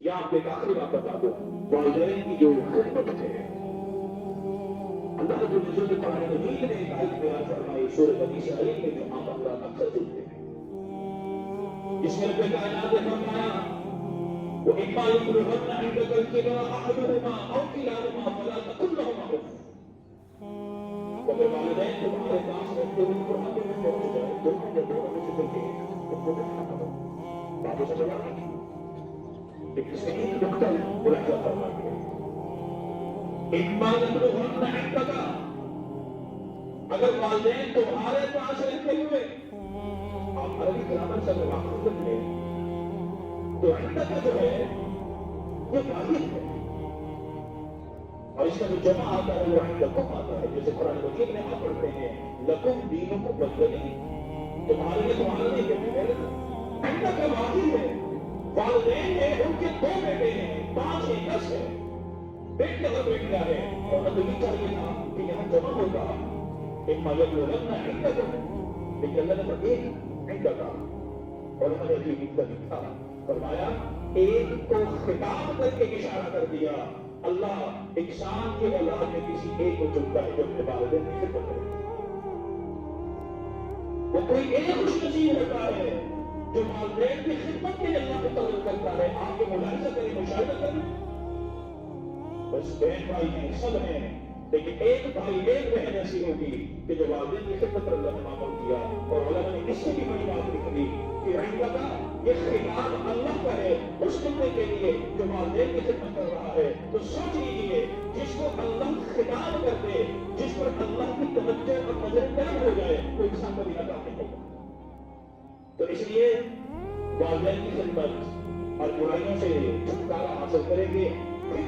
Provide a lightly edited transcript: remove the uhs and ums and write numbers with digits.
یا آپ کو ایک آخری بات بتا دو، والدین کی جو خدمت ہے، اللہ رب العزت نے قرآن مجید میں ایک آیت بیان فرمائی سورۃ بنی اسرائیل میں جو آپ اللہ کا خط ہوتے ہیں، جس میں رب کائنات نے فرمایا وَإِمَّا يَبْلُغَنَّ عِندَكَ الْكِبَرَ أَحَدُهُمَا أَوْ كِلَاهُمَا فَلَا تَقُل لَّهُمَا أُفٍّ۔ اگر والدین تمہارے پاس رہتے ہوئے بڑھاپے میں پہنچ جائے، دونوں یا دونوں میں سے کوئی ایک ان کو بٹھا دو۔ باتوں سے جواب نہیں، لیکن اس میں ایک نقطہ ملاحظہ فرمائیے، إِمَّا يَبْلُغَنَّ عِندَكَ، اگر والدین تمہارے پاس رہتے ہوئے، آپ عربی گرامر سے اگر واقف ہیں تو عندك جو ہے وہ واحد ہے، اور اس کا جو جمع آتا ہے وہ عندکم آتا ہے، جیسے قرآن مجید میں آپ پڑھتے ہیں لکم دینکم ولی دین، تمہارے لیے تمہارا دین ہے، میرے لیے عندک واحد ہے۔ والدین ہیں، ان کے دو بیٹے ہیں، 5 ہیں، 10 ہیں، بیٹے اور بیٹیاں ہیں، اور تو یہ چاہیے تھا کہ یہاں جمع ہوگا اما یبلغن عندکم، لیکن اللہ نے ایک عندک، اور انہوں نے عجیب عزت لکھا، فرمایا ایک کو خطاب کر کے اشارہ کر دیا، اللہ انسان کی اولاد میں کسی ایک کو چنتا ہے جو اپنے والدین کی خدمت کرے، وہ کوئی ایک خوش نصیب ہوتا ہے جو والدین کی خدمت کے لیے اللہ کو طلب کرتا ہے۔ آپ کے ملاحظہ کریں، مشاہدہ کریں، بس بہن بھائی ہیں، سب ہیں، لیکن ایک بھائی ایک بہن ایسی ہوگی کہ جو والدین کی خدمت پر اللہ نے معمول کیا، اور علماء نے اس سے بھی بڑی بات لکھ دی کہ عندک یہ خطاب اللہ کا ہے اس بندے کے لیے جو والدین کی خدمت کر رہا ہے۔ تو سوچ لیجیے، جس کو اللہ خطاب کر دے، جس پر اللہ کی توجہ اور نظر قائم ہو جائے، تو انسان کبھی ناکام نہیں ہوگا۔ تو اس لیے والدین کی خدمت اور برائیوں سے چھٹکارا حاصل کریں گے، پھر